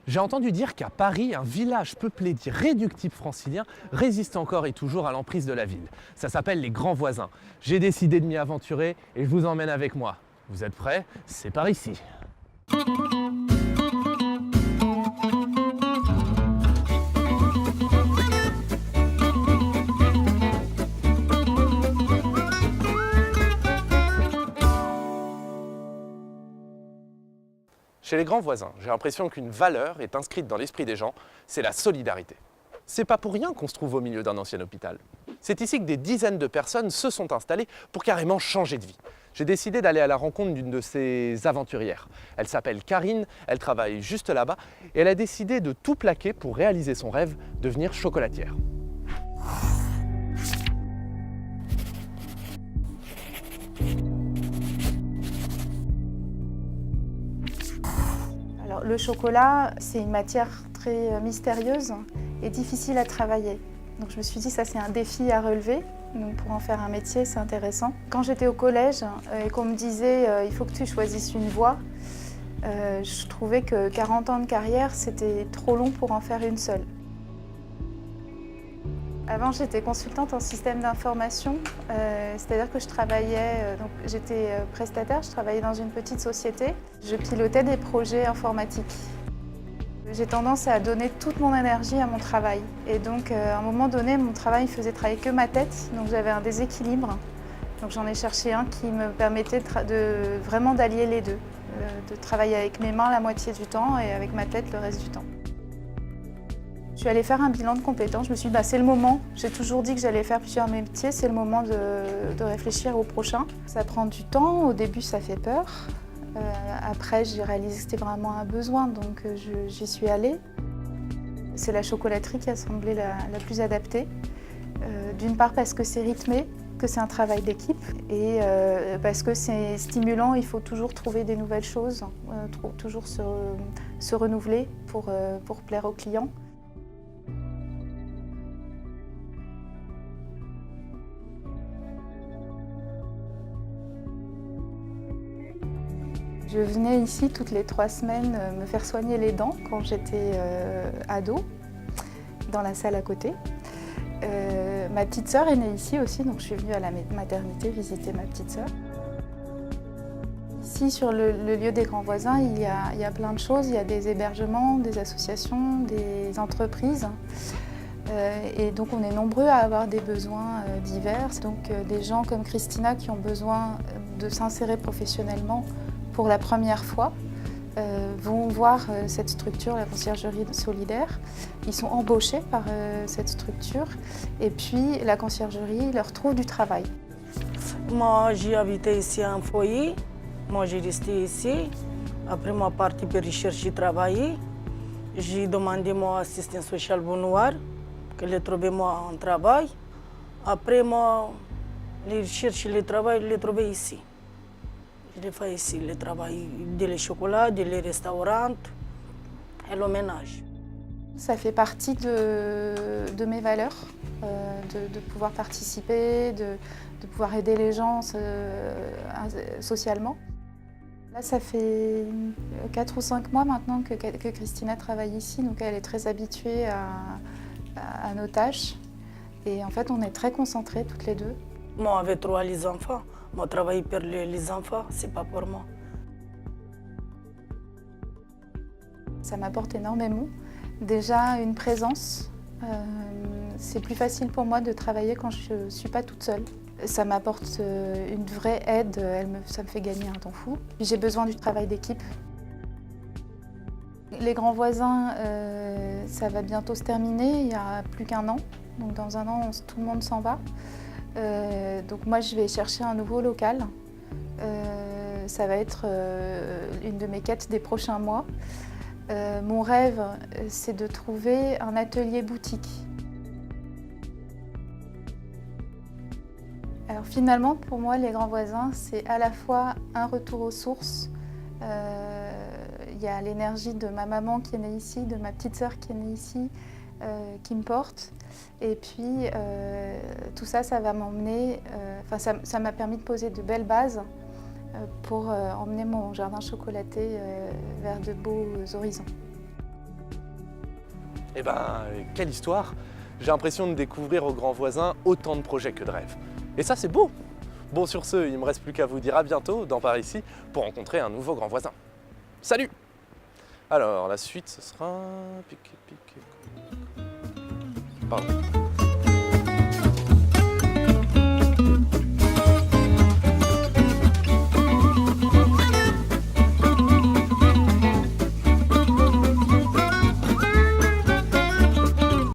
J'ai entendu dire qu'à Paris, un village peuplé d'irréductibles franciliens résiste encore et toujours à l'emprise de la ville. Ça s'appelle les Grands Voisins. J'ai décidé de m'y aventurer et je vous emmène avec moi. Vous êtes prêts? C'est par ici. Chez les Grands Voisins, j'ai l'impression qu'une valeur est inscrite dans l'esprit des gens, c'est la solidarité. C'est pas pour rien qu'on se trouve au milieu d'un ancien hôpital. C'est ici que des dizaines de personnes se sont installées pour carrément changer de vie. J'ai décidé d'aller à la rencontre d'une de ces aventurières. Elle s'appelle Karine, elle travaille juste là-bas et elle a décidé de tout plaquer pour réaliser son rêve, devenir chocolatière. Alors, le chocolat, c'est une matière très mystérieuse et difficile à travailler. Donc je me suis dit, ça c'est un défi à relever. Donc pour en faire un métier, c'est intéressant. Quand j'étais au collège et qu'on me disait il faut que tu choisisses une voie, je trouvais que 40 ans de carrière, c'était trop long pour en faire une seule. Avant, j'étais consultante en système d'information, c'est-à-dire que je travaillais, donc j'étais prestataire, je travaillais dans une petite société. Je pilotais des projets informatiques. J'ai tendance à donner toute mon énergie à mon travail. Et donc, à un moment donné, mon travail faisait travailler que ma tête, donc j'avais un déséquilibre. Donc j'en ai cherché un qui me permettait de vraiment d'allier les deux, de travailler avec mes mains la moitié du temps et avec ma tête le reste du temps. Je suis allée faire un bilan de compétences. Je me suis dit, c'est le moment. J'ai toujours dit que j'allais faire plusieurs métiers. C'est le moment de réfléchir au prochain. Ça prend du temps. Au début, ça fait peur. Après, j'ai réalisé que c'était vraiment un besoin, donc j'y suis allée. C'est la chocolaterie qui a semblé la plus adaptée. D'une part parce que c'est rythmé, que c'est un travail d'équipe, et parce que c'est stimulant, il faut toujours trouver des nouvelles choses, toujours se renouveler pour plaire aux clients. Je venais ici toutes les 3 semaines me faire soigner les dents quand j'étais ado, dans la salle à côté. Ma petite sœur est née ici aussi, donc je suis venue à la maternité visiter ma petite sœur. Ici, sur le lieu des Grands Voisins, il y a plein de choses. Il y a des hébergements, des associations, des entreprises. Et donc on est nombreux à avoir des besoins divers. Donc des gens comme Christina qui ont besoin de s'insérer professionnellement pour la première fois, vont voir cette structure, la conciergerie solidaire. Ils sont embauchés par cette structure et puis la conciergerie leur trouve du travail. Moi, j'ai habité ici en foyer. Moi, j'ai resté ici. Après, moi, parti pour rechercher travail. J'ai demandé mon assistant social Benoît qu'elle ait trouvé moi un travail. Après, moi, j'ai cherché le travail, je l'ai trouvé ici. Je fais ici le travail de les chocolats, de les restaurants et le ménage. Ça fait partie de mes valeurs, de pouvoir participer, de pouvoir aider les gens socialement. Là, ça fait 4 ou 5 mois maintenant que Christina travaille ici, donc elle est très habituée à nos tâches. Et en fait, on est très concentrés toutes les deux. Moi, avec 3 les enfants. Moi, travailler pour les enfants, c'est pas pour moi. Ça m'apporte énormément. Déjà, une présence. C'est plus facile pour moi de travailler quand je ne suis pas toute seule. Ça m'apporte une vraie aide, ça me fait gagner un temps fou. J'ai besoin du travail d'équipe. Les Grands Voisins, ça va bientôt se terminer, il n'y a plus qu'1 an. Donc dans 1 an, tout le monde s'en va. Donc moi, je vais chercher un nouveau local. Ça va être une de mes quêtes des prochains mois. Mon rêve, c'est de trouver un atelier boutique. Alors finalement, pour moi, les Grands Voisins, c'est à la fois un retour aux sources. Il y a l'énergie de ma maman qui est née ici, de ma petite sœur qui est née ici, qui me porte. Et puis tout ça, ça va m'emmener, ça m'a permis de poser de belles bases pour emmener mon jardin chocolaté vers de beaux horizons. Eh ben, quelle histoire! J'ai l'impression de découvrir au Grand Voisin autant de projets que de rêves. Et ça, c'est beau! Bon, sur ce, il ne me reste plus qu'à vous dire à bientôt dans Par ici pour rencontrer un nouveau Grand Voisin. Salut! Alors, la suite, ce sera... Pardon.